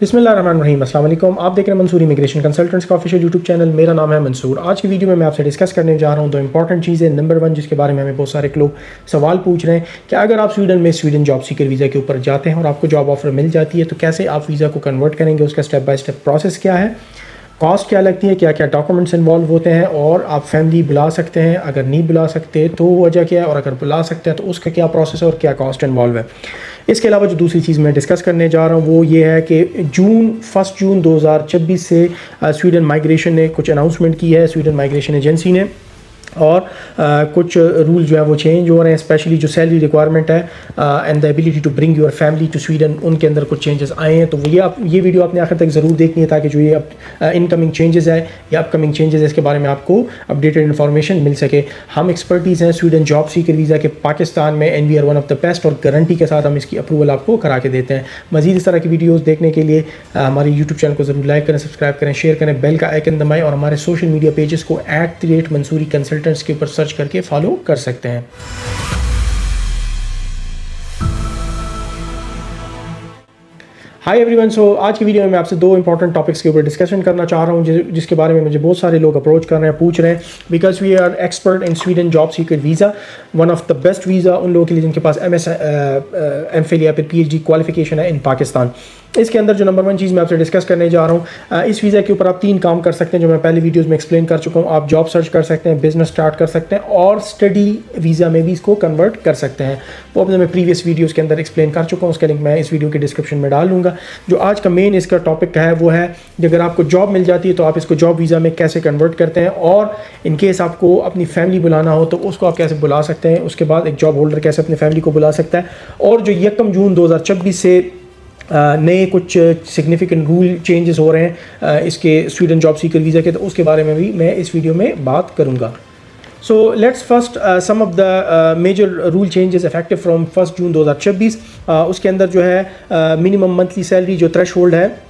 बिस्मिल्लाहिर्रहमानिर्रहीम, अस्सलाम वालेकुम। आप देख रहे हैं मंसूर इमिग्रेशन कंसल्टेंट्स का ऑफिशियल यूट्यूब चैनल। मेरा नाम है मंसूर। आज की वीडियो में मैं आपसे डिस्कस करने जा रहा हूं दो इंपॉर्टेंट चीज़ें। नंबर वन, जिसके बारे में हमें बहुत सारे लोग सवाल पूछ रहे हैं कि अगर आप स्वीडन जॉब सीकर वीज़ा के ऊपर जाते हैं और आपको जॉब ऑफर मिल जाती है तो कैसे आप वीज़ा को कन्वर्ट करेंगे, उसका स्टेप बाय स्टेप प्रोसेस क्या है, कॉस्ट क्या लगती है, क्या क्या डॉक्यूमेंट्स इन्वॉल्व होते हैं, और आप फैमिली बुला सकते हैं, अगर नहीं बुला सकते तो वजह क्या है, और अगर बुला सकते हैं तो उसका क्या प्रोसेस है और क्या कॉस्ट इन्वॉल्व है। इसके अलावा जो दूसरी चीज़ मैं डिस्कस करने जा रहा हूँ वो ये है कि 1 जून 2026 से स्वीडन माइग्रेशन ने कुछ अनाउंसमेंट की है, स्वीडन माइग्रेशन एजेंसी ने, और कुछ रूल जो है वो चेंज हो रहे हैं। स्पेशली जो सैलरी रिक्वायरमेंट है and the ability to bring your family to Sweden, उनके अंदर कुछ चेंजेस आए हैं। तो ये वीडियो आपने आखिर तक ज़रूर देखनी है ताकि जो ये इनकमिंग चेंजेस है या अपकमिंग चेंजेस है इसके बारे में आपको अपडेटेड इन्फॉर्मेशन मिल सके। हम एक्सपर्टीज़ हैं स्वीडन जॉब सीकर वीज़ा के पाकिस्तान में, and we are one of the best, और गारंटी के साथ हम इसकी अप्रूवल आपको करा के देते हैं। मज़ीद इस तरह की वीडियोज़ देखने के लिए हमारे यूट्यूब चैनल को ज़रूर लाइक करें, सब्सक्राइब करें, शेयर करें, बेल का आइकन दबाएं, और हमारे सोशल मीडिया पेजेस को @मंसूरी कंसल्टेंट्स के ऊपर सर्च करके फॉलो कर सकते हैं। हाय एवरीवन, सो आज की वीडियो में मैं आपसे दो इंपॉर्टेंट टॉपिक्स के ऊपर डिस्कशन करना चाह रहा हूँ जिसके बारे में मुझे बहुत सारे लोग अप्रोच कर रहे हैं, पूछ रहे हैं। Because we are expert in Sweden job seeker visa, one of the best visa उन लोगों के लिए जिनके पास MFil या फिर PhD क्वालिफिकेशन है इन पाकिस्तान। इसके अंदर जो नंबर वन चीज़ मैं आपसे डिस्कस करने जा रहा हूँ, इस वीज़ा के ऊपर आप 3 काम कर सकते हैं जो मैं पहले वीडियोस में एक्सप्लेन कर चुका हूँ। आप जॉब सर्च कर सकते हैं, बिजनेस स्टार्ट कर सकते हैं, और स्टडी वीज़ा में भी इसको कन्वर्ट कर सकते हैं। वो अपने मैं प्रीवियस वीडियोस के अंदर एक्सप्लेन कर चुका हूँ, उसका लिंक मैं इस वीडियो के डिस्क्रिप्शन में डाल दूँगा। जो आज का मेन इसका टॉपिक है वो है कि अगर आपको जॉब मिल जाती है तो आप इसको जॉब वीज़ा में कैसे कन्वर्ट करते हैं, और इन केस आपको अपनी फैमिली बुलाना हो तो उसको आप कैसे बुला सकते हैं। उसके बाद एक जॉब होल्डर कैसे अपनी फैमिली को बुला सकता है, और जो 1 जून 2026 से नए कुछ सिग्निफिकेंट रूल चेंजेस हो रहे हैं इसके स्वीडन जॉब सीकर वीज़ा के, तो उसके बारे में भी मैं इस वीडियो में बात करूंगा। So let's first some of the major rule changes effective from 1 June 2026। उसके अंदर जो है मिनिमम मंथली सैलरी जो थ्रेश होल्ड है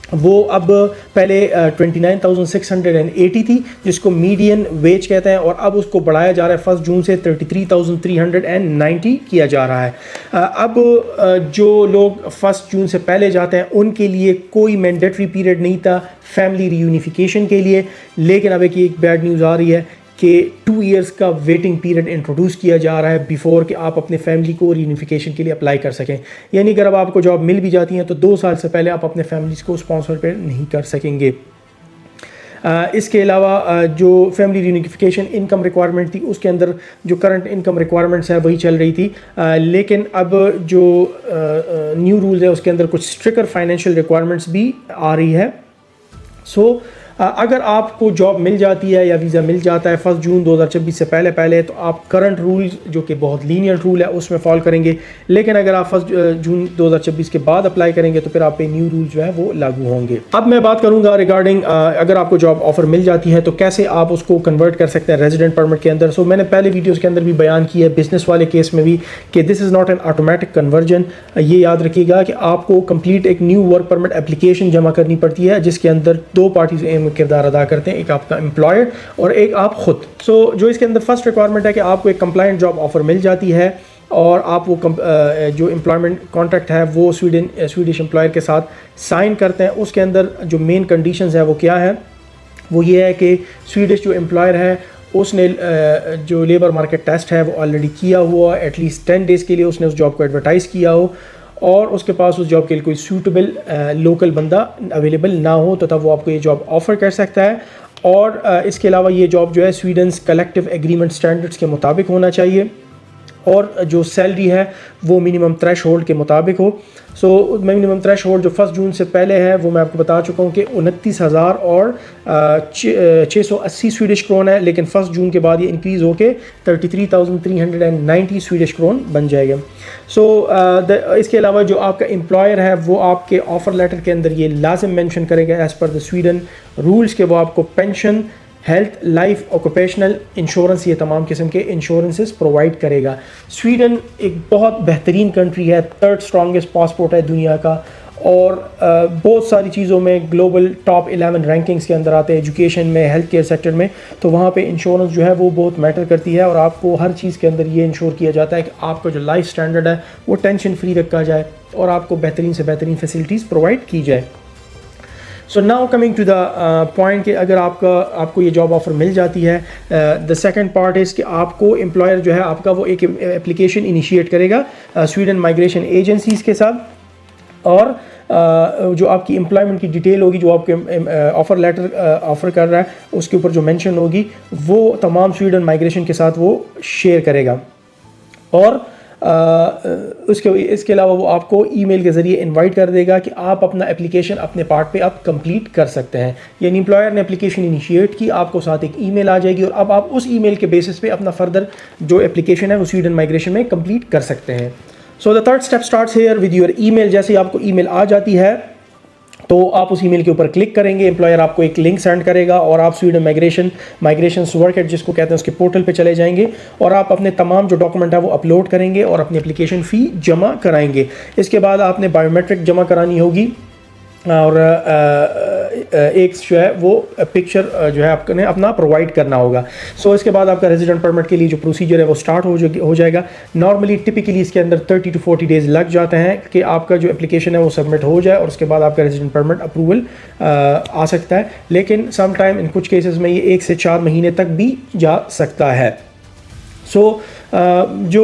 वो अब पहले 29,680 थी, जिसको मीडियन वेज कहते हैं, और अब उसको बढ़ाया जा रहा है 1 जून से 33,390 किया जा रहा है। अब जो लोग 1 जून से पहले जाते हैं उनके लिए कोई मैंडेटरी पीरियड नहीं था फैमिली रीयूनिफिकेशन के लिए, लेकिन अब एक बैड न्यूज़ आ रही है कि 2 इयर्स का वेटिंग पीरियड इंट्रोड्यूस किया जा रहा है बिफोर कि आप अपने फैमिली को रीयूनिफिकेशन के लिए अप्लाई कर सकें। यानी अगर अब आपको जॉब मिल भी जाती है तो 2 साल से पहले आप अपने फैमिलीज़ को स्पॉन्सर पे नहीं कर सकेंगे। इसके अलावा जो फैमिली रीयूनिफिकेशन इनकम रिक्वायरमेंट थी उसके अंदर जो करंट इनकम रिक्वायरमेंट्स है वही चल रही थी, लेकिन अब जो न्यू रूल्स है उसके अंदर कुछ स्ट्रिक्टर फाइनेंशियल रिक्वायरमेंट्स भी आ रही है। सो अगर आपको जॉब मिल जाती है या वीज़ा मिल जाता है 1 जून 2026 से पहले तो आप करंट रूल्स जो कि बहुत लीनियर रूल है उसमें फॉलो करेंगे, लेकिन अगर आप 1 जून 2026 के बाद अप्लाई करेंगे तो फिर आप पे न्यू रूल्स जो है वो लागू होंगे। अब मैं बात करूंगा रिगार्डिंग अगर आपको जॉब ऑफर मिल जाती है तो कैसे आप उसको कन्वर्ट कर सकते हैं रेजिडेंट परमिट के अंदर। सो मैंने पहले वीडियोज़ के अंदर भी बयान किया है बिजनेस वाले केस में भी कि this is not an automatic conversion. ये याद रखिएगा कि आपको कंप्लीट एक न्यू वर्क परमिट एप्लीकेशन जमा करनी पड़ती है जिसके अंदर 2 पार्टीज किरदार अदा करते हैं, एक आपका एम्प्लॉयर और एक आप खुद। सो जो इसके अंदर फर्स्ट रिक्वायरमेंट है कि आपको एक कंप्लायंट जॉब ऑफर मिल जाती है और आप वो जो एम्प्लॉयमेंट कॉन्ट्रैक्ट है वो स्वीडिश एम्प्लॉयर के साथ साइन करते हैं। उसके अंदर जो मेन कंडीशंस है वो क्या है, वो ये है कि स्वीडिश जो एम्प्लॉयर है उसने जो लेबर मार्केट टेस्ट है वो ऑलरेडी किया हुआ, एटलीस्ट 10 डेज़ के लिए उसने उस जॉब को एडवर्टाइज़ किया हो, और उसके पास उस जॉब के लिए कोई सूटेबल लोकल बंदा अवेलेबल ना हो, तो तब वो आपको ये जॉब ऑफ़र कर सकता है। और इसके अलावा ये जॉब जो है स्वीडन्स कलेक्टिव एग्रीमेंट स्टैंडर्ड्स के मुताबिक होना चाहिए, और जो सैलरी है वो मिनिमम थ्रेश होल्ड के मुताबिक हो। सो मिनिमम थ्रेश होल्ड जो 1 जून से पहले है वो मैं आपको बता चुका हूँ कि 29,000 और 680 स्वीडिश क्रोन है, लेकिन 1 जून के बाद ये इंक्रीज़ होके 33,390 स्वीडिश क्रोन बन जाएगा। सो इसके अलावा जो आपका एम्प्लॉयर है वो आपके ऑफ़र लेटर के अंदर ये लाजिम मेंशन करेगा as per the Sweden rules के वो आपको pension, health, life, occupational insurance, ये तमाम किस्म के इंश्योरेंसेस प्रोवाइड करेगा। स्वीडन एक बहुत बेहतरीन कंट्री है, 3rd स्ट्रॉन्गेस्ट पासपोर्ट है दुनिया का, और बहुत सारी चीज़ों में ग्लोबल टॉप 11 रैंकिंग्स के अंदर आते हैं, एजुकेशन में, हेल्थ केयर सेक्टर में। तो वहाँ पे इंश्योरेंस जो है वो बहुत मैटर करती है, और आपको हर चीज़ के अंदर ये इंश्योर किया जाता है कि आपका जो लाइफ स्टैंडर्ड है वो टेंशन फ्री रखा जाए और आपको बेहतरीन से बेहतरीन फैसिलिटीज़ प्रोवाइड की जाए। So now coming to the point कि अगर आपको ये जॉब ऑफ़र मिल जाती है, द सेकंड पार्ट इज़ कि आपको एम्प्लॉयर जो है आपका वो एक एप्लीकेशन इनिशिएट करेगा स्वीडन माइग्रेशन एजेंसीज़ के साथ, और जो आपकी एम्प्लॉयमेंट की डिटेल होगी, जो आपके ऑफ़र लेटर ऑफ़र कर रहा है उसके ऊपर जो मेंशन होगी, वो तमाम स्वीडन माइग्रेशन के साथ वो शेयर करेगा। और इसके अलावा वो आपको ईमेल के ज़रिए इनवाइट कर देगा कि आप अपना एप्लीकेशन अपने पार्ट पे आप कंप्लीट कर सकते हैं। यानी एम्प्लॉयर ने एप्लीकेशन इनिशिएट की, आपको साथ एक ईमेल आ जाएगी, और अब आप उस ईमेल के बेसिस पे अपना फर्दर जो एप्लीकेशन है वो स्वीडन माइग्रेशन में कंप्लीट कर सकते हैं। So the third step starts here with your email. जैसे ही आपको ईमेल आ जाती है तो आप उस ईमेल के ऊपर क्लिक करेंगे, एम्प्लॉयर आपको एक लिंक सेंड करेगा, और आप स्वीडन माइग्रेशन वर्केट जिसको कहते हैं उसके पोर्टल पे चले जाएंगे, और आप अपने तमाम जो डॉक्यूमेंट है वो अपलोड करेंगे और अपनी एप्लीकेशन फ़ी जमा कराएंगे। इसके बाद आपने बायोमेट्रिक जमा करानी होगी, और एक जो है वो पिक्चर जो है आपने अपना प्रोवाइड करना होगा। सो इसके बाद आपका रेजिडेंट परमिट के लिए जो प्रोसीजर है वो स्टार्ट हो जाएगा। नॉर्मली टिपिकली इसके अंदर 30 to 40 डेज़ लग जाते हैं कि आपका जो एप्लीकेशन है वो सबमिट हो जाए, और उसके बाद आपका रेजिडेंट परमिट अप्रूवल आ सकता है। लेकिन सम टाइम इन कुछ केसेस में ये 1 से 4 महीने तक भी जा सकता है। सो जो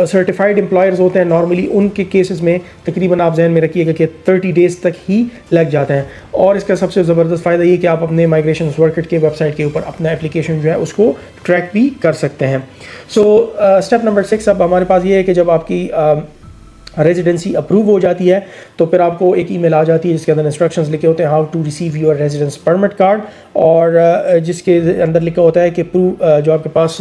सर्टिफाइड एम्प्लॉयर्स होते हैं नॉर्मली उनके केसेस में तकरीबन आप जहन में रखिएगा कि 30 डेज़ तक ही लग जाते हैं। और इसका सबसे ज़बरदस्त फ़ायदा ये कि आप अपने माइग्रेशन वर्केट के वेबसाइट के ऊपर अपना एप्लीकेशन जो है उसको ट्रैक भी कर सकते हैं। सो स्टेप नंबर 6 अब हमारे पास ये है कि जब आपकी रेजिडेंसी अप्रूव हो जाती है तो फिर आपको एक ईमेल आ जाती है जिसके अंदर इंस्ट्रक्शंस लिखे होते हैं how to receive your residence permit card, और जिसके अंदर लिखा होता है कि जो आपके पास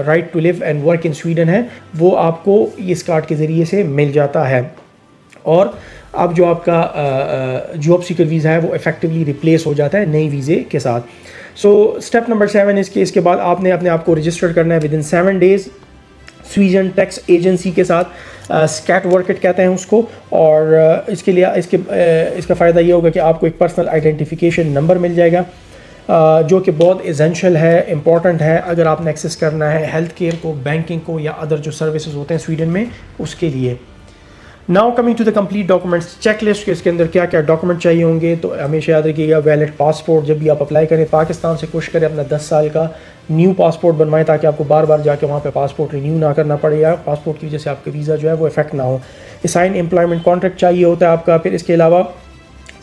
right to live and work in Sweden है वो आपको इस कार्ड के ज़रिए से मिल जाता है। और अब जो आपका जॉब सीकर वीज़ा है वो इफेक्टिवली रिप्लेस हो जाता है नई वीज़े के साथ। सो स्टेप नंबर 7 इसके बाद आपने अपने आप को रजिस्टर करना है with in 7 days Sweden tax agency के साथ, स्कैट वर्केट कहते हैं उसको। और इसके लिए इसका फ़ायदा ये होगा कि आपको एक पर्सनल आइडेंटिफिकेशन नंबर मिल जाएगा, जो कि बहुत एसेंशियल है, इम्पॉर्टेंट है अगर आपने एक्सेस करना है हेल्थ केयर को, बैंकिंग को, या अदर जो सर्विसेज होते हैं स्वीडन में उसके लिए। Now coming to the complete documents checklist के इसके अंदर क्या क्या डॉक्यूमेंट चाहिए होंगे, तो हमेशा याद रखिएगा वैलिड पासपोर्ट जब भी आप अप्लाई करें पाकिस्तान से कोशिश करें अपना 10 साल का न्यू पासपोर्ट बनवाएं ताकि आपको बार बार जाके वहाँ पे पासपोर्ट रिन्यू ना करना पड़े या पासपोर्ट की वजह से आपका वीज़ा जो है वो इफेक्ट ना हो। साइन एम्प्लॉयमेंट कॉन्ट्रैक्ट चाहिए होता है आपका। फिर इसके अलावा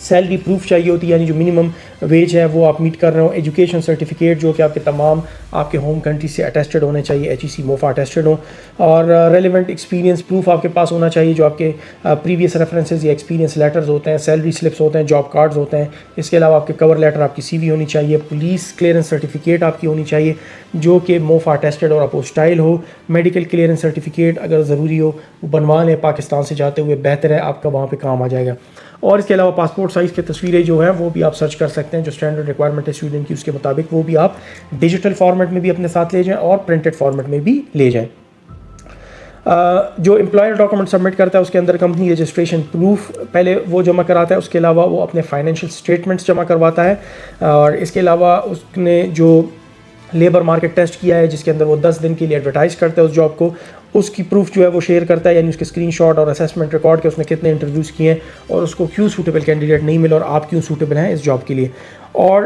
सैलरी प्रूफ चाहिए होती है, यानी जो मिनिमम वेज है वो आप मीट कर रहे हो। एजुकेशन सर्टिफिकेट जो कि आपके तमाम आपके होम कंट्री से अटेस्टेड होने चाहिए, HEC मोफा अटेस्टेड हो। और रेलिवेंट एक्सपीरियंस प्रूफ आपके पास होना चाहिए, जो आपके प्रीवियस रेफरेंसेस या एक्सपीरियंस लेटर्स होते हैं, सैलरी स्लिप्स होते हैं, जॉब कार्ड्स होते हैं। इसके अलावा आपके कवर लेटर, आपकी CV होनी चाहिए, पुलिस क्लियरेंस सर्टिफिकेट आपकी होनी चाहिए जो कि मोफा अटेस्टेड और अपोस्टाइल हो। मेडिकल क्लियरेंस सर्टिफिकेट अगर ज़रूरी हो वो बनवा लें पाकिस्तान से जाते हुए, बेहतर है, आपका वहाँ पे काम आ जाएगा। और इसके अलावा पासपोर्ट साइज़ की तस्वीरें जो हैं वो भी आप सर्च कर सकते हैं, जो स्टैंडर्ड रिक्वायरमेंट है स्वीडन की उसके मुताबिक वो भी आप डिजिटल फॉर्मेट में भी अपने साथ ले जाएं और प्रिंटेड फॉर्मेट में भी ले जाएं। जो एम्प्लॉयर डॉक्यूमेंट सबमिट करता है उसके अंदर कंपनी रजिस्ट्रेशन प्रूफ पहले वो जमा कराता है, उसके अलावा वो अपने फाइनेंशियल स्टेटमेंट्स जमा करवाता है। और इसके अलावा उसने जो लेबर मार्केट टेस्ट किया है जिसके अंदर वो 10 दिन के लिए एडवर्टाइज़ करता है उस जॉब को, उसकी प्रूफ जो है वो शेयर करता है, यानी उसके स्क्रीनशॉट और असेसमेंट रिकॉर्ड के उसने कितने इंटरव्यूज़ किए हैं और उसको क्यों सूटेबल कैंडिडेट नहीं मिला और आप क्यों सूटेबल हैं इस जॉब के लिए। और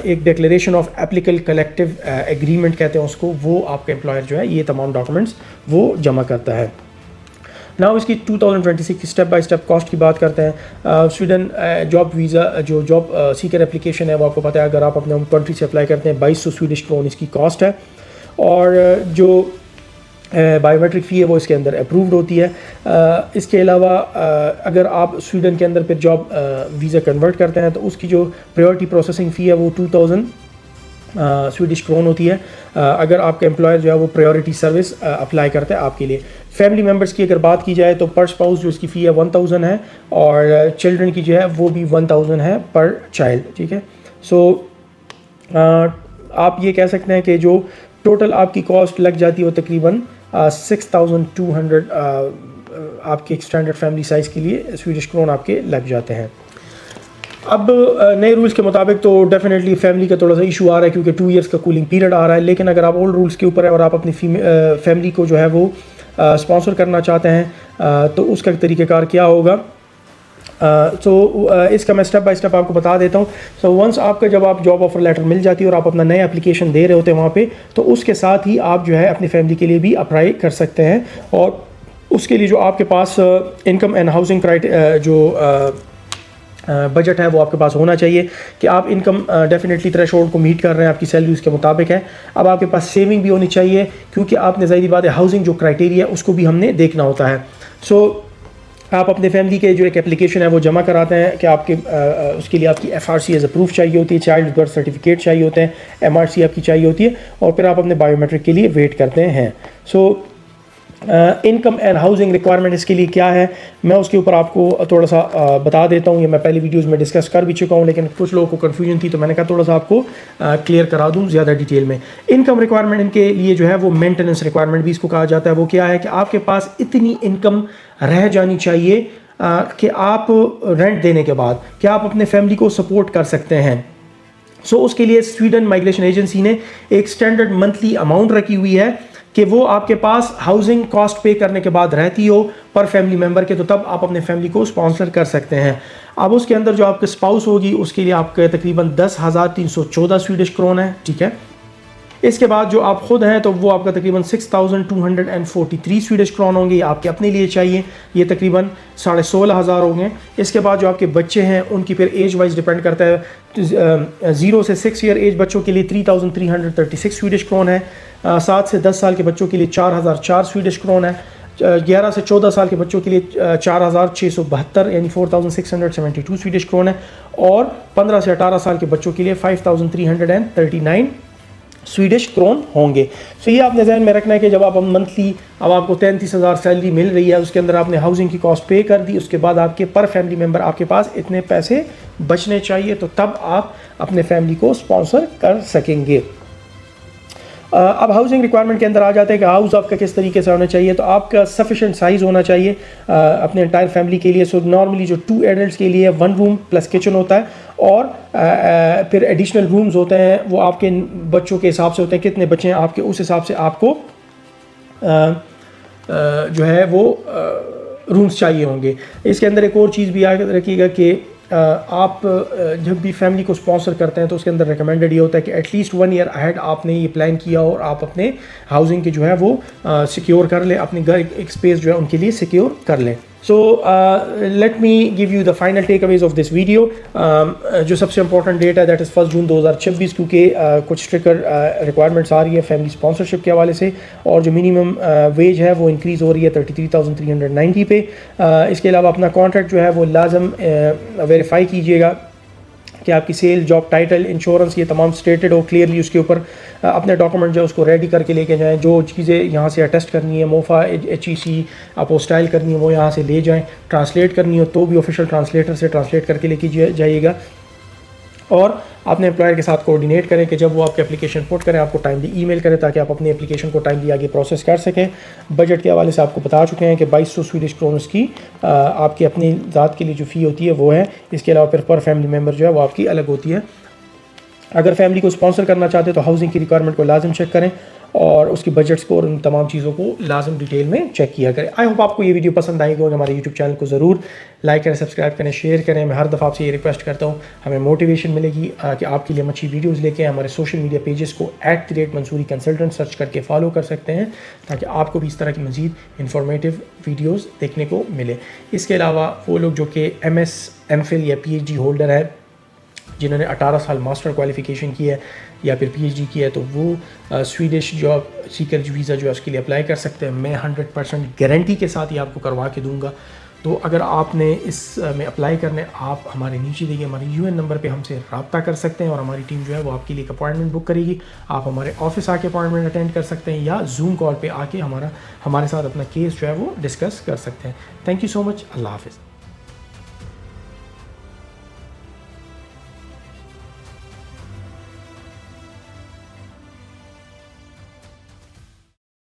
एक declaration of applicable collective agreement कहते हैं उसको, वो आपका एम्प्लॉयर जो है ये तमाम डॉक्यूमेंट्स वो जमा करता है। नाउ इसकी 2026 की स्टेप बाय स्टेप कॉस्ट की बात करते हैं। स्वीडन जॉब वीज़ा जो जॉब सीकर एप्लीकेशन है वो आपको पता है अगर आप अपने होम कंट्री से अप्लाई करते हैं 2200 स्वीडिश क्रोन इसकी कॉस्ट है। और जो बायोमेट्रिक फ़ी है वो इसके अंदर अप्रूव्ड होती है। इसके अलावा अगर आप स्वीडन के अंदर फिर जॉब वीज़ा कन्वर्ट करते हैं तो उसकी जो प्रायोरिटी प्रोसेसिंग फ़ी है वो 2000 स्वीडिश क्रोन होती है अगर आपका एम्प्लॉयर जो है वो प्रायोरिटी सर्विस अप्लाई करता है आपके लिए। फैमिली मेम्बर्स की अगर बात की जाए तो पर स्पाउस जो इसकी फ़ी है 1000 है और चिल्ड्रन की जो है वो भी 1000 है पर चाइल्ड, ठीक है। सो आप ये कह सकते हैं कि जो टोटल आपकी कॉस्ट लग जाती है वो तकरीबन 6200 आपके स्टैंडर्ड फैमिली साइज़ के लिए स्वीडिश क्रोन आपके लग जाते हैं। अब नए रूल्स के मुताबिक तो डेफिनेटली फैमिली का थोड़ा सा इशू आ रहा है क्योंकि 2 इयर्स का कूलिंग पीरियड आ रहा है, लेकिन अगर आप ओल्ड रूल्स के ऊपर है और आप अपनी फैमिली को जो है वो स्पॉन्सर करना चाहते हैं तो उसका तरीक़ाकार क्या होगा। इसका मैं स्टेप बाय स्टेप आपको बता देता हूँ। वंस आपका जब आप जॉब ऑफर लेटर मिल जाती है और आप अपना नया एप्लीकेशन दे रहे होते हैं वहाँ पे, तो उसके साथ ही आप जो है अपनी फैमिली के लिए भी अप्लाई कर सकते हैं। और उसके लिए जो आपके पास इनकम एंड हाउसिंग बजट है वो आपके पास होना चाहिए कि आप इनकम डेफिनेटली थ्रेशोल्ड को मीट कर रहे हैं, आपकी सैलरी उसके मुताबिक है। अब आपके पास सेविंग भी होनी चाहिए क्योंकि आपने ज़ाहिर बात है हाउसिंग जो क्राइटेरिया उसको भी हमने देखना होता है। आप अपने फैमिली के जो एक एप्लीकेशन है वो जमा कराते हैं कि आपके उसके लिए आपकी FRC एज अ प्रूफ चाहिए होती है, चाइल्ड बर्थ सर्टिफिकेट चाहिए होते हैं, MRC आपकी चाहिए होती है, और फिर आप अपने बायोमेट्रिक के लिए वेट करते हैं। इनकम एंड हाउसिंग रिक्वायरमेंट इसके लिए क्या है, मैं उसके ऊपर आपको थोड़ा सा बता देता हूँ। ये मैं पहले वीडियोस में डिस्कस कर भी चुका हूँ, लेकिन कुछ लोगों को कन्फ्यूजन थी तो मैंने कहा थोड़ा सा आपको क्लियर करा दूँ ज़्यादा डिटेल में। इनकम रिक्वायरमेंट इनके लिए जो है वो मेंटेनेंस रिक्वायरमेंट भी इसको कहा जाता है। वो क्या है कि आपके पास इतनी इनकम रह जानी चाहिए कि आप रेंट देने के बाद क्या आप अपने फैमिली को सपोर्ट कर सकते हैं। उसके लिए स्वीडन माइग्रेशन एजेंसी ने एक स्टैंडर्ड मंथली अमाउंट रखी हुई है कि वो आपके पास हाउसिंग कॉस्ट पे करने के बाद रहती हो पर फैमिली मेंबर के, तो तब आप अपने फैमिली को स्पॉन्सर कर सकते हैं। अब उसके अंदर जो आपके स्पाउस होगी उसके लिए आपके तकरीबन 10,314 स्वीडिश क्रोन है, ठीक है। इसके बाद जो आप खुद हैं तो वो आपका तकरीबन 6,243 स्वीडिश क्रोन होंगे, ये आपके अपने लिए चाहिए, ये तकरीबन 16,500 होंगे। इसके बाद जो आपके बच्चे हैं उनकी फिर एज वाइज डिपेंड करता है। 0 से 6 ईयर एज बच्चों के लिए 3,336 स्वीडिश क्रोन है। 7 से 10 साल के बच्चों के लिए 4,004 स्वीडिश क्रोन है। 11 से 14 साल के बच्चों के लिए 4,672 यानी 4,672 स्वीडिश क्रोन है। और 15 से 18 साल के बच्चों के लिए 5,339 स्वीडिश क्रोन होंगे। ये आपने ध्यान में रखना है कि जब आप मंथली, अब आपको 33,000 सैलरी मिल रही है, उसके अंदर आपने हाउसिंग की कॉस्ट पे कर दी, उसके बाद आपके पर फैमिली मेंबर आपके पास इतने पैसे बचने चाहिए, तो तब आप अपने फैमिली को स्पॉन्सर कर सकेंगे। अब हाउसिंग रिक्वायरमेंट के अंदर आ जाते हैं कि हाउस आपका किस तरीके से होना चाहिए। तो आपका सफिशेंट साइज़ होना चाहिए अपने एंटायर फैमिली के लिए। नॉर्मली जो 2 एडल्ट्स के लिए 1 रूम प्लस किचन होता है, और फिर एडिशनल रूम्स होते हैं, वो आपके बच्चों के हिसाब से होते हैं, कितने बच्चे हैं आपके, उस हिसाब से आपको जो है वो रूम्स चाहिए होंगे। इसके अंदर एक और चीज़ भी याद रखिएगा कि आप जब भी फैमिली को स्पॉन्सर करते हैं तो उसके अंदर रिकमेंडेड ये होता है कि एटलीस्ट 1 ईयर अहेड आपने ये प्लान किया और आप अपने हाउसिंग के जो है वो सिक्योर कर लें, अपने घर एक स्पेस जो है उनके लिए सिक्योर कर लें। Let me give you the final takeaways of this video. जो सबसे इंपॉर्टेंट डेट है दैट इज़ 1 जून 2026, क्योंकि कुछ स्ट्रिक्टर रिक्वायरमेंट्स आ रही है फैमिली स्पॉन्सरशिप के हवाले से, और जो मिनिमम वेज है वो इंक्रीज़ हो रही है 33,390 पे। इसके अलावा अपना कॉन्ट्रैक्ट जो है वो लाजम वेरीफाई कीजिएगा कि आपकी सेल, जॉब टाइटल, इंश्योरेंस ये तमाम स्टेटेड हो क्लियरली। उसके ऊपर अपने डॉक्यूमेंट जो है उसको रेडी करके लेके जाएं। जो चीज़ें यहाँ से अटेस्ट करनी है, मोफा, HEC, अपोस्टाइल करनी है, वो यहाँ से ले जाएं। ट्रांसलेट करनी हो तो भी ऑफिशियल ट्रांसलेटर से ट्रांसलेट करके लेके जाइएगा। और अपने एम्प्लॉयर के साथ कोऑर्डिनेट करें कि जब वो आपके एप्लीकेशन पुट करें आपको टाइमली ईमेल करें, ताकि आप अपनी एप्लीकेशन को टाइमली आगे प्रोसेस कर सकें। बजट के हवाले से आपको बता चुके हैं कि 2200 स्वीडिश क्रोनर्स की आपकी अपनी ज़ात के लिए जो फ़ी होती है वो है। इसके अलावा फिर पर फैमिली मेम्बर जो है वो आपकी अलग होती है। अगर फैमिली को स्पॉन्सर करना चाहते हैं तो हाउसिंग की रिक्वायरमेंट को लाजिम चेक करें और उसकी बजट्स को और उन तमाम चीज़ों को लाजिम डिटेल में चेक किया करें। आई होप आपको ये वीडियो पसंद आएगी और हमारे यूट्यूब चैनल को ज़रूर लाइक करें, सब्सक्राइब करें, शेयर करें। मैं हर दफ़ा आपसे ये रिक्वेस्ट करता हूँ, हमें मोटिवेशन मिलेगी कि आपके लिए हम अच्छी वीडियोज़ लेके हमारे सोशल मीडिया पेजेस को @मंसूरी कंसल्टेंट सर्च करके फॉलो कर सकते हैं, ताकि आपको भी इस तरह की मज़ीद इंफॉर्मेटिव वीडियोज़ देखने को मिले। इसके अलावा वो लोग जो कि MS, MPhil या PhD होल्डर है, जिन्होंने 18 साल मास्टर क्वालिफ़िकेशन की है या फिर PhD की है, तो वो स्वीडिश जॉब सीकर वीज़ा जो है उसके लिए अप्लाई कर सकते हैं। मैं 100% गारंटी के साथ ही आपको करवा के दूंगा। तो अगर आपने इस में अप्लाई करने, आप हमारे नीचे देखिए हमारे UN नंबर पे हमसे रब्ता कर सकते हैं और हमारी टीम जो है वो आपके लिए एक अपॉइंटमेंट बुक करेगी। आप हमारे ऑफिस आके अपॉइंटमेंट अटेंड कर सकते हैं या जूम कॉल पे आके हमारे साथ अपना केस जो है वो डिस्कस कर सकते हैं। Thank you so much. अल्लाह हाफ़िज़।